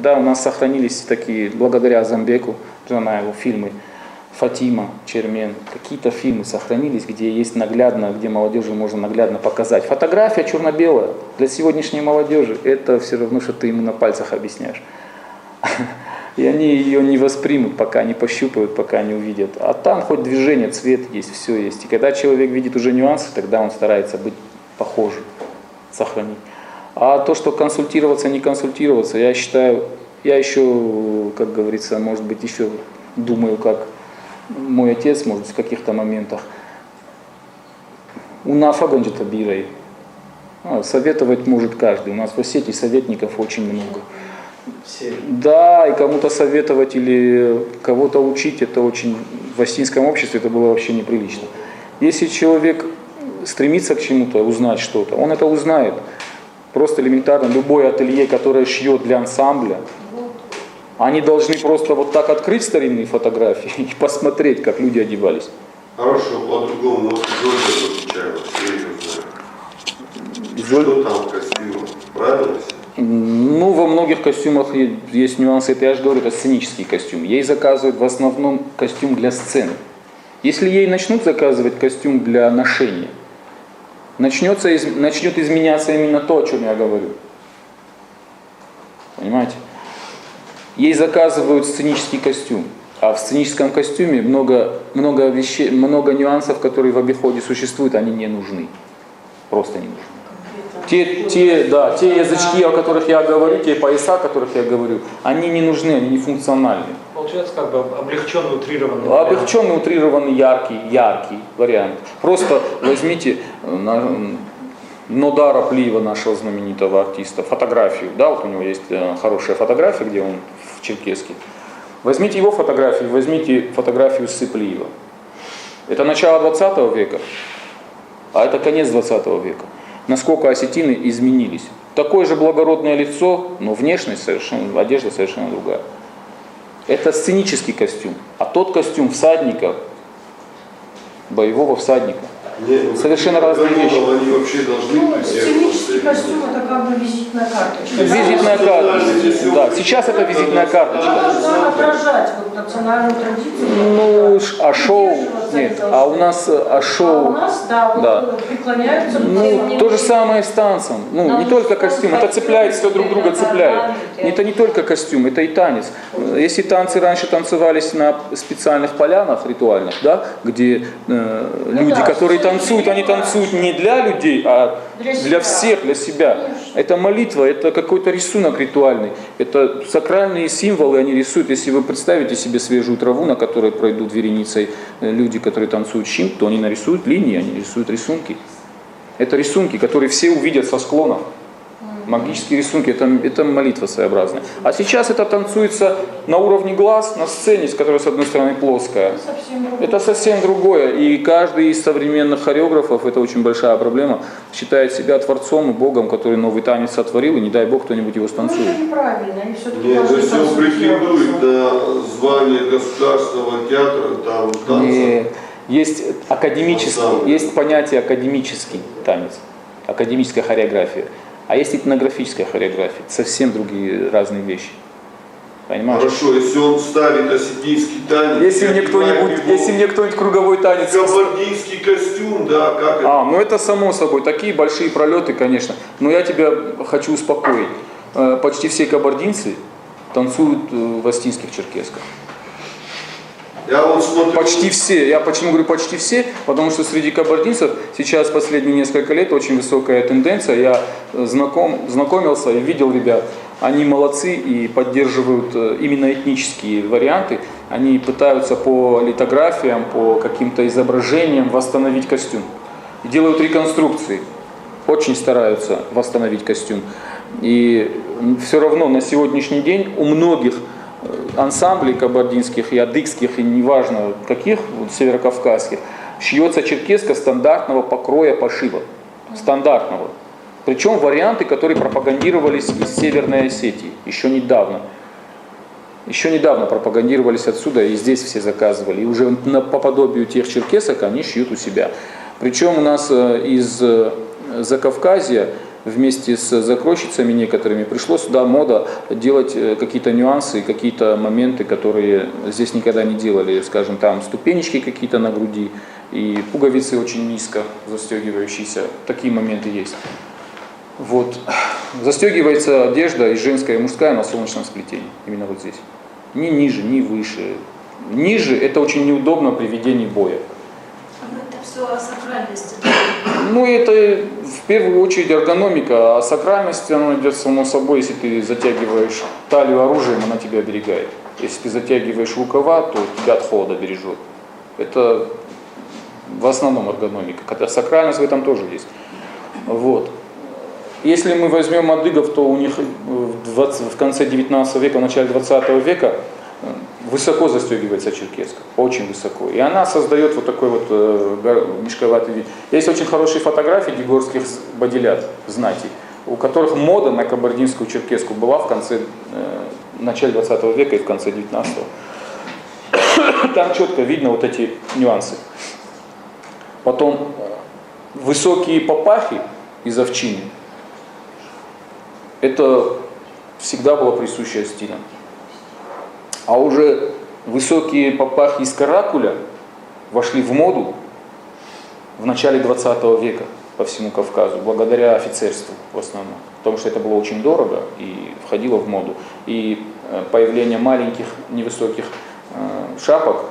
Да, у нас сохранились такие, благодаря Азамбеку, Джанаеву, фильмы «Фатима», «Чермен». Какие-то фильмы сохранились, где есть наглядно, где молодежи можно наглядно показать. Фотография черно-белая для сегодняшней молодежи, это все равно, что ты ему на пальцах объясняешь. И они ее не воспримут, пока не пощупают, пока не увидят. А там хоть движение, цвет есть, все есть. И когда человек видит уже нюансы, тогда он старается быть похожим, сохранить. А то, что консультироваться, не консультироваться, я считаю, я еще, как говорится, может быть, еще думаю, как мой отец, может, в каких-то моментах. У нас фагонжита бирай. Советовать может каждый. У нас в Осетии советников очень много. Да, и кому-то советовать или кого-то учить, это очень в осетинском обществе это было вообще неприлично. Если человек стремится к чему-то, узнать что-то, он это узнает. Просто элементарно любое ателье, которое шьет для ансамбля, они должны просто вот так открыть старинные фотографии и посмотреть, как люди одевались. Хорошо, по-другому, вот Изольда изучала, я ее знаю. Что там в костюмах? Правильно все? Ну, во многих костюмах есть нюансы, это я же говорю, это сценический костюм. Ей заказывают в основном костюм для сцены. Если ей начнут заказывать костюм для ношения, начнет изменяться именно то, о чем я говорю. Понимаете? Ей заказывают сценический костюм, а в сценическом костюме много вещей, много нюансов, которые в обиходе существуют, они не нужны. Просто не нужны. Те язычки, о которых я говорю, те пояса, о которых я говорю, они не нужны, они не функциональны. Получается как бы облегченный, утрированный вариант. Облегченный, утрированный, яркий вариант. Просто возьмите Нодара Плиева, нашего знаменитого артиста, фотографию. Да, вот у него есть хорошая фотография, где он в черкеске. Возьмите его фотографию, возьмите фотографию Сыплиева. Это начало 20 века, а это конец 20 века. Насколько осетины изменились. Такое же благородное лицо, но внешность совершенно, одежда совершенно другая. Это сценический костюм, а тот костюм всадника, боевого всадника. Совершенно разные вещи. Они вообще должны сценический костюм это как бы визитная карточка. Визитная карточка. Да, сейчас это визитная карточка. Она должна отражать вот национальную традицию. Ну, а шоу, нет, а у нас шоу. А у нас, да, вот преклоняются. Ну, то же самое с танцем. Ну, не только костюм, это цепляет, все друг друга цепляет. Это не только костюм, это и танец. Если танцы раньше танцевались на специальных полянах ритуальных, да, где люди, которые танцуют, они танцуют не для людей, а для всех, для себя. Это молитва, это какой-то рисунок ритуальный, это сакральные символы они рисуют. Если вы представите себе свежую траву, на которой пройдут вереницей люди, которые танцуют щим, то они нарисуют линии, они рисуют рисунки. Это рисунки, которые все увидят со склонов. Магические рисунки, это молитва своеобразная. А сейчас это танцуется на уровне глаз, на сцене, которая с одной стороны плоская. Это совсем другое. И каждый из современных хореографов, это очень большая проблема, считает себя творцом и богом, который новый танец сотворил, и не дай бог кто-нибудь его станцует. Ну, это неправильно. Они все-таки нет, если он претендует на звание государственного театра, там танца. Нет. Есть академический, есть понятие академический танец, академическая хореография. А есть этнографическая хореография, совсем другие разные вещи. Понимаешь? Хорошо, если он ставит осетинский танец, если мне кто-нибудь круговой танец. Кабардинский костюм, да, как это? Ну это само собой, такие большие пролеты, конечно. Но я тебя хочу успокоить. Почти все кабардинцы танцуют в осетинских черкесках. Я вот смотрю... Почти все. Я почему говорю почти все? Потому что среди кабардинцев сейчас последние несколько лет очень высокая тенденция. Я знакомился и видел ребят. Они молодцы и поддерживают именно этнические варианты. Они пытаются по литографиям, по каким-то изображениям восстановить костюм. И делают реконструкции. Очень стараются восстановить костюм. И все равно на сегодняшний день у многих ансамблей кабардинских и адыгских, и неважно каких, вот, северокавказских, шьется черкеска стандартного покроя пошива. Стандартного. Причем варианты, которые пропагандировались из Северной Осетии еще недавно. Еще недавно пропагандировались отсюда, и здесь все заказывали. И уже по подобию тех черкесок они шьют у себя. Причем у нас из Закавказья вместе с закройщицами некоторыми пришло сюда мода делать какие-то нюансы, какие-то моменты, которые здесь никогда не делали. Скажем, там ступенечки какие-то на груди и пуговицы очень низко застегивающиеся. Такие моменты есть. Вот. Застегивается одежда и женская, и мужская на солнечном сплетении. Именно вот здесь. Ни ниже, ни выше. Ниже это очень неудобно при ведении боя. Это все о сакральности. Ну, это в первую очередь эргономика, а сакральность, она идет само собой, если ты затягиваешь талию оружием, она тебя оберегает. Если ты затягиваешь рукава, то тебя от холода бережет. Это в основном эргономика, хотя сакральность в этом тоже есть. Вот. Если мы возьмем адыгов, то у них в конце 19 века, в начале 20 века высоко застегивается черкеска, очень высоко. И она создает вот такой вот мешковатый вид. Есть очень хорошие фотографии дегорских бодилят, знати, у которых мода на кабардинскую черкеску была в начале 20 века и в конце 19-го. Там четко видно вот эти нюансы. Потом высокие папахи из овчины. Это всегда было присуще стилям. А уже высокие папахи из каракуля вошли в моду в начале 20 века по всему Кавказу, благодаря офицерству в основном. Потому что это было очень дорого и входило в моду. И появление маленьких невысоких шапок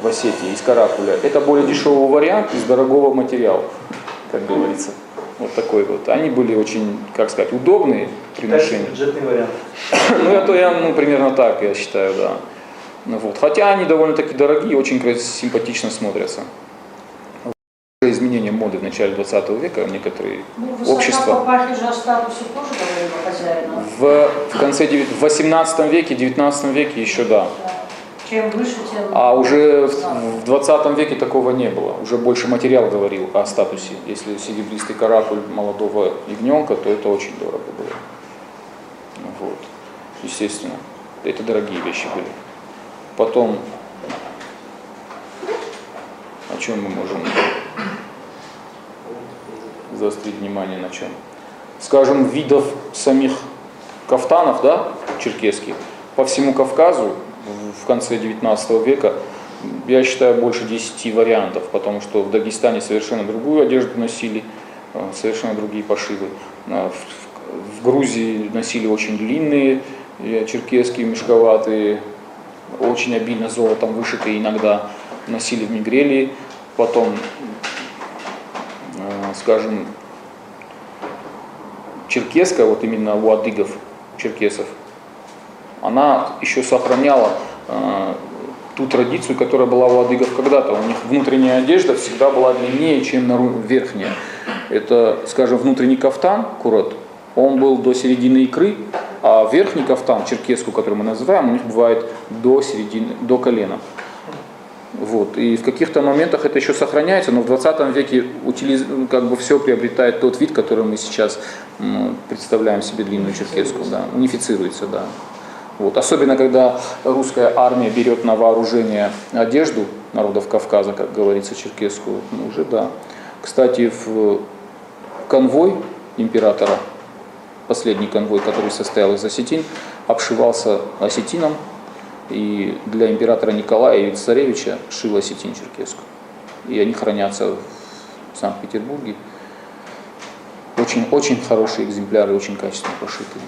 в Осетии из каракуля, это более дешевый вариант из дорогого материала, как говорится. Вот такой вот. Они были очень, как сказать, удобные при ношении. Бюджетный вариант. Примерно так, я считаю, да. Вот. Хотя они довольно-таки дорогие, очень симпатично смотрятся. Изменения моды в начале 20 века некоторые общества. Папахи же о статусе тоже говорили хозяина. В конце 18 веке, 19 веке еще да. Чем выше, тем... А уже в 20 веке такого не было. Уже больше материал говорил о статусе. Если серебристый каракуль молодого ягненка, то это очень дорого было. Вот. Естественно, это дорогие вещи были. Потом, о чем мы можем заострить внимание, на чем? Скажем, видов самих кафтанов, да, черкесских, по всему Кавказу в конце 19 века, я считаю, больше 10 вариантов, потому что в Дагестане совершенно другую одежду носили, совершенно другие пошивы. В Грузии носили очень длинные черкесские, мешковатые, очень обильно золотом вышитые, иногда носили в Мигрелии. Потом, скажем, черкеска, вот именно у адыгов, черкесов, она еще сохраняла ту традицию, которая была у адыгов когда-то. У них внутренняя одежда всегда была длиннее, чем верхняя. Это, скажем, внутренний кафтан, курот, он был до середины икры, а верхний кафтан, черкеску, который мы называем, у них бывает до колена. Вот. И в каких-то моментах это еще сохраняется, но в 20 веке все приобретает тот вид, который мы сейчас представляем себе длинную черкеску, да, унифицируется, да. Вот. Особенно, когда русская армия берет на вооружение одежду народов Кавказа, как говорится, черкесскую, уже да. Кстати, в конвой императора, последний конвой, который состоял из осетин, обшивался осетином, и для императора Николая и царевича шил осетин черкеску. И они хранятся в Санкт-Петербурге. Очень, очень хорошие экземпляры, очень качественно пошитые.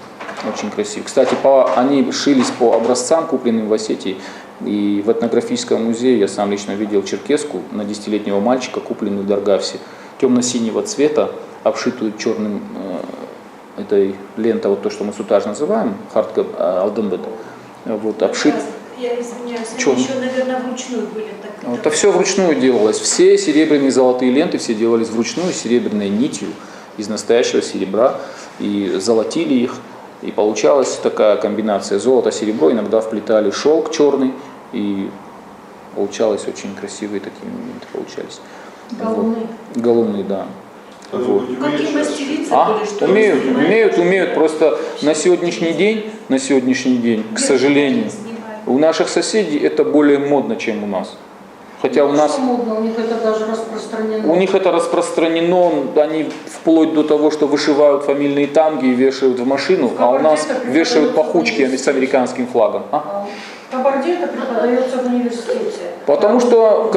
Очень красиво. Кстати, они шились по образцам, купленным в Осетии. И в этнографическом музее я сам лично видел черкеску на 10-летнего мальчика, купленную в Даргавсе, темно-синего цвета, обшитую черным этой лентой, вот то, что мы сутаж называем, хардкап алдембет. Вот, обшит. Я извиняюсь, Чё? они еще, наверное, вручную были. Это все вручную делалось. Все серебряные золотые ленты все делались вручную, серебряной нитью из настоящего серебра. И золотили их. И получалась такая комбинация золото-серебро, иногда вплетали шелк черный, и получалось очень красивые такие моменты получались. Галуны. Вот. Галуны, да. Вот. Какие мастерицы были, что Умеют. Просто на сегодняшний день, к сожалению, у наших соседей это более модно, чем у нас. Хотя у нас... Что модно, у них это даже распространено. У них это распространено, они вплоть до того, что вышивают фамильные танги и вешают в машину, а у нас вешают пахучки с американским флагом. А? В Кабарде это преподается в университете. Потому что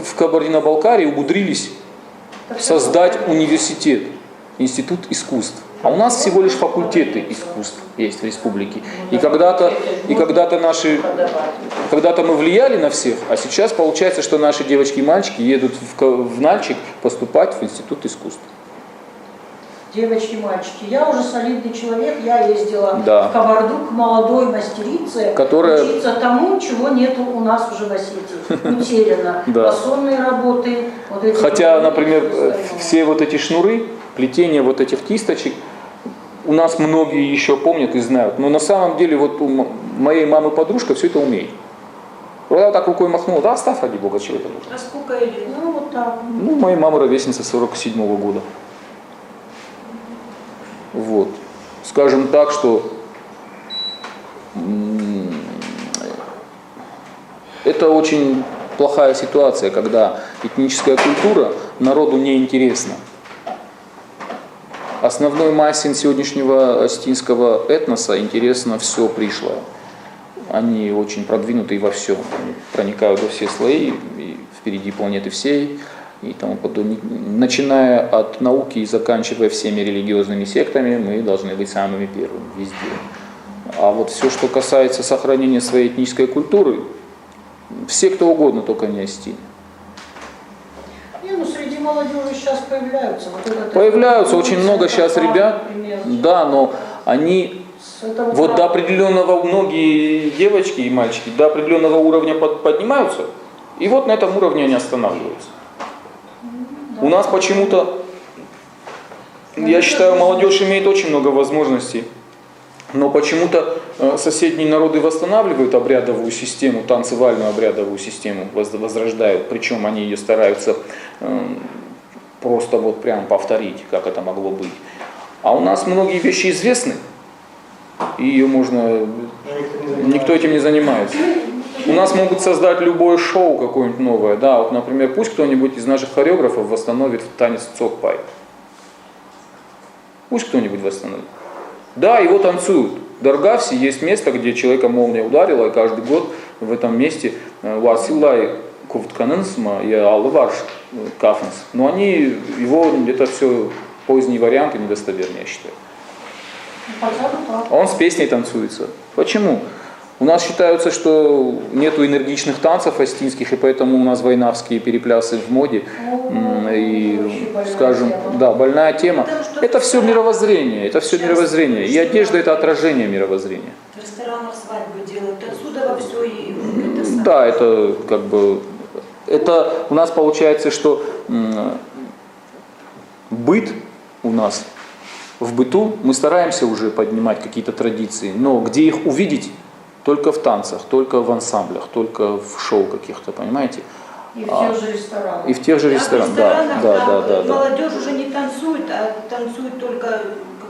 в Кабардино-Балкарии умудрились создать университет, институт искусств. А у нас всего лишь факультеты искусств есть в республике. И когда-то мы влияли на всех, а сейчас получается, что наши девочки и мальчики едут в Нальчик поступать в институт искусств. Девочки, мальчики, я уже солидный человек, я ездила Да. в Кабарду к молодой мастерице, Которая- учиться тому, чего нету у нас уже в Осетии. Утеряно. Да. Фасонные работы. Вот эти Хотя, вот, например, и остальное. все вот эти шнуры, плетение вот этих кисточек, у нас многие еще помнят и знают. Но на самом деле вот у моей мамы подружка все это умеет. Вот она так рукой махнула, да, оставь, ради бога, чего это нужно. А сколько лет? Ну, вот так. Ну, моя мама ровесница 47-го года. Вот. Скажем так, что это очень плохая ситуация, когда этническая культура народу не интересна. Основной массе сегодняшнего осетинского этноса интересно все пришлое. Они очень продвинутые во всем, они проникают во все слои, и впереди планеты всей, и тому подобное. Начиная от науки и заканчивая всеми религиозными сектами, мы должны быть самыми первыми везде. А вот все, что касается сохранения своей этнической культуры, все кто угодно, только не осетины. Не, ну среди молодежи сейчас появляются. Вот это Появляются такой, очень много сейчас Светофар, ребят, например. да, но они С этого вот до права. определенного, многие девочки и мальчики до определенного уровня поднимаются, и вот на этом уровне они останавливаются. Да. У нас почему-то, я считаю, молодежь имеет очень много возможностей, но почему-то соседние народы восстанавливают обрядовую систему, танцевальную обрядовую систему, возрождают, причем они ее стараются просто вот прям повторить, как это могло быть. А у нас многие вещи известны, и ее можно, никто этим не занимается. У нас могут создать любое шоу какое-нибудь новое, да, вот, например, пусть кто-нибудь из наших хореографов восстановит танец цокпай. Пусть кто-нибудь восстановит. Да, его танцуют. В Даргавсе есть место, где человека молния ударила, и каждый год в этом месте Василай Ковтканенсма и Алварш Кафнс. Но они, это все поздние варианты, недостоверные, я считаю. Хотя бы так. Он с песней танцуется. Почему? У нас считается, что нету энергичных танцев осетинских, и поэтому у нас войнавские переплясы в моде. И, скажем, да, больная тема. Это все мировоззрение, это все мировоззрение. И одежда это отражение мировоззрения. В ресторанах свадьбы делают. Отсюда во все и это самое. Да, это как бы, это у нас получается, что быт у нас, в быту мы стараемся уже поднимать какие-то традиции, но где их увидеть? Только в танцах, только в ансамблях, только в шоу каких-то, понимаете? И в тех же ресторанах. И в тех же А в ресторанах, да, ресторанах да. молодежь уже не танцует, а танцуют только,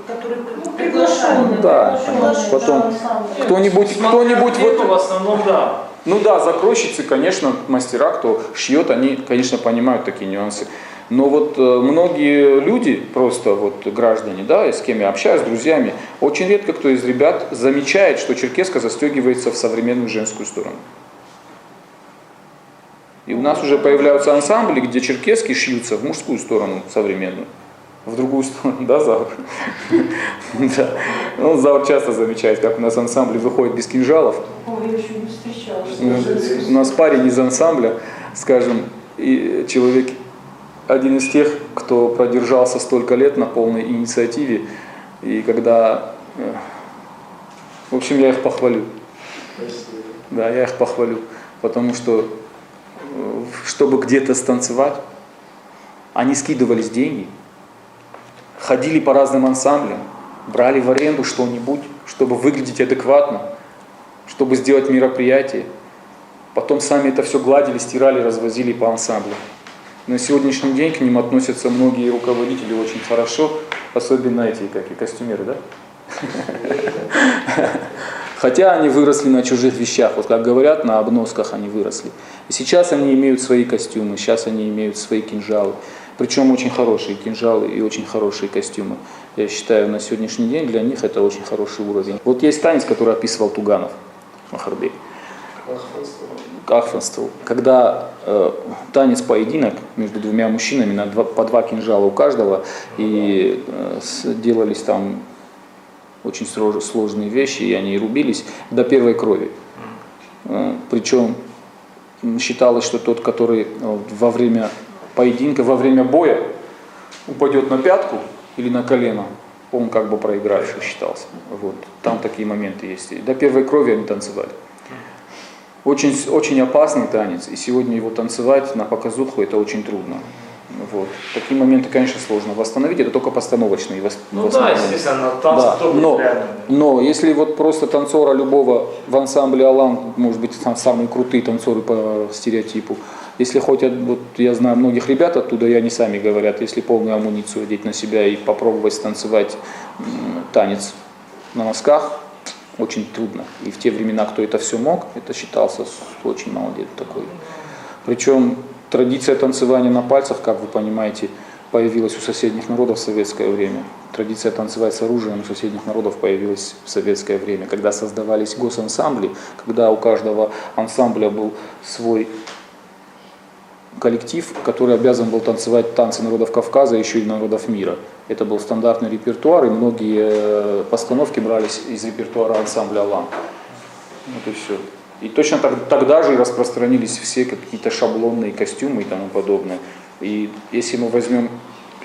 которые Приглашенные. Да, приглашенные, потом да, ансамбль. кто-нибудь в вот, основном, да. ну да, закройщицы, конечно, мастера, кто шьет, они, конечно, понимают такие нюансы. Но вот многие люди, просто вот граждане, да, с кем я общаюсь, с друзьями, очень редко кто из ребят замечает, что черкеска застегивается в современную женскую сторону. И у нас уже появляются ансамбли, где черкески шьются в мужскую сторону современную. В другую сторону, да, Заур? Да. Ну, Заур часто замечает, как у нас ансамбли выходят без кинжалов. Ой, я еще не встречала. что У нас парень из ансамбля, скажем, и человек, один из тех, кто продержался столько лет на полной инициативе, и когда, в общем, я их похвалю. Да, я их похвалю, потому что, чтобы где-то станцевать, они скидывались деньги, ходили по разным ансамблям, брали в аренду что-нибудь, чтобы выглядеть адекватно, чтобы сделать мероприятие. Потом сами это все гладили, стирали, развозили по ансамблю. На сегодняшний день к ним относятся многие руководители очень хорошо, особенно эти, как и костюмеры, да? Хотя они выросли на чужих вещах, вот как говорят, на обносках они выросли. И сейчас они имеют свои костюмы, сейчас они имеют свои кинжалы. Причем очень хорошие кинжалы и очень хорошие костюмы. Я считаю, на сегодняшний день для них это очень хороший уровень. Вот есть танец, который описывал Туганов, Махарбек. Кахфанство. Когда танец-поединок между двумя мужчинами, по 2 кинжала у каждого, и делались там очень сложные вещи, и они рубились до первой крови. Причем считалось, что тот, который во время поединка, во время боя упадет на пятку или на колено, он как бы проигравший считался. Вот. Там такие моменты есть. И до первой крови они танцевали. Очень, очень опасный танец, и сегодня его танцевать на показуху это очень трудно. Вот. Такие моменты, конечно, сложно восстановить, это только постановочные. Ну да, естественно, танцы да. кто будет реально. Но если вот просто танцора любого в ансамбле Алан, может быть, самые крутые танцоры по стереотипу, если хоть, вот я знаю многих ребят оттуда, и они сами говорят, если полную амуницию одеть на себя и попробовать станцевать танец на носках, очень трудно. И в те времена, кто это все мог, это считался очень молодец такой. Причем традиция танцевания на пальцах, как вы понимаете, появилась у соседних народов в советское время. Традиция танцевать с оружием у соседних народов появилась в советское время, когда создавались госансамбли, когда у каждого ансамбля был свой коллектив, который обязан был танцевать танцы народов Кавказа, еще и народов мира. Это был стандартный репертуар, и многие постановки брались из репертуара ансамбля Алан. Вот и все. И точно тогда же и распространились все какие-то шаблонные костюмы и тому подобное. И если мы возьмем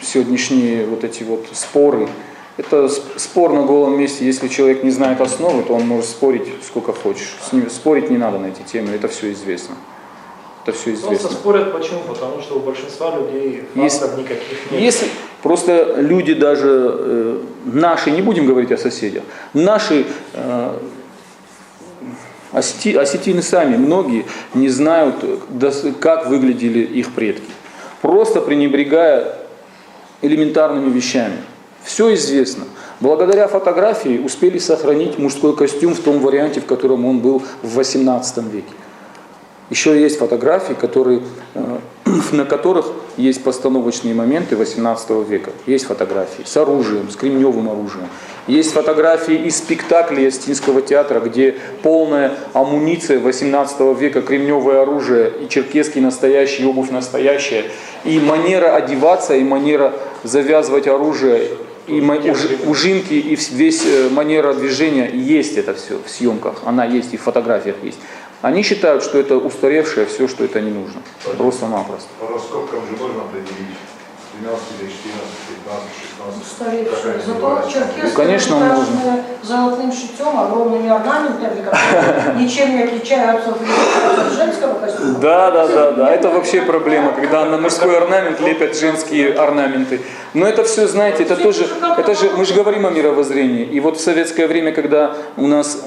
сегодняшние вот эти вот споры, это спор на голом месте. Если человек не знает основы, то он может спорить сколько хочешь. С ним спорить не надо на эти темы, это все известно. Это все известно. Просто спорят почему? Потому что у большинства людей фактов никаких нет. Если просто люди даже наши, не будем говорить о соседях, наши осетины сами, многие не знают, как выглядели их предки. Просто пренебрегая элементарными вещами. Все известно. Благодаря фотографии успели сохранить мужской костюм в том варианте, в котором он был в XVIII веке. Еще есть фотографии, на которых есть постановочные моменты XVIII века. Есть фотографии с оружием, с кремневым оружием. Есть фотографии из спектаклей Остинского театра, где полная амуниция XVIII века, кремневое оружие, и черкесский настоящий, и обувь настоящая, и манера одеваться, и манера завязывать оружие, и ужимки, и весь манера движения. Есть это все в съемках, она есть и в фотографиях есть. Они считают, что это устаревшее все, что это не нужно. Просто-напросто. По раскопкам же можно определить 12 или 14, 15, 16. Устаревшие. Зато черкесы Конечно, украшены золотым шитьем, огромными орнаментами, которые ничем не отличаются от женского костюма. Да. Это вообще проблема, когда на мужской орнамент лепят женские орнаменты. Но это все, знаете, это тоже, мы же говорим о мировоззрении. И вот в советское время, когда у нас,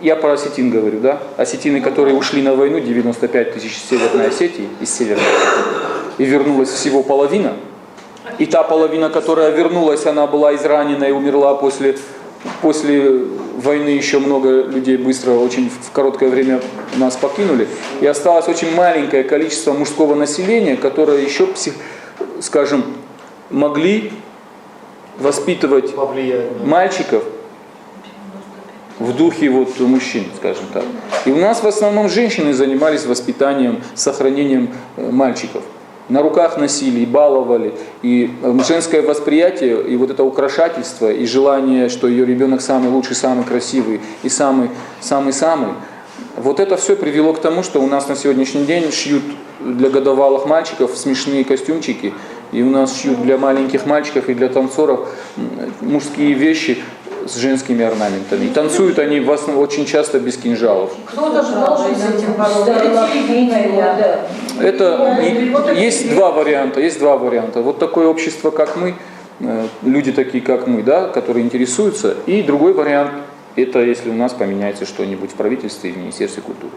я про осетин говорю, да, осетины, которые ушли на войну, 95 тысяч из Северной Осетии, и вернулась всего половина. И та половина, которая вернулась, она была изранена и умерла после войны. Еще много людей быстро, очень в короткое время нас покинули. И осталось очень маленькое количество мужского населения, которое еще, скажем, могли воспитывать мальчиков в духе вот мужчин, скажем так. И у нас в основном женщины занимались воспитанием, сохранением мальчиков. На руках носили и баловали, и женское восприятие, и вот это украшательство, и желание, что ее ребенок самый лучший, самый красивый и самый-самый-самый. Вот это все привело к тому, что у нас на сегодняшний день шьют для годовалых мальчиков смешные костюмчики, и у нас шьют для маленьких мальчиков и для танцоров мужские вещи с женскими орнаментами. И танцуют они очень часто без кинжалов. Кто-то же должен с этим бороться. Это есть два варианта. Вот такое общество, как мы, люди такие, как мы, да, которые интересуются. И другой вариант, это если у нас поменяется что-нибудь в правительстве и в Министерстве культуры.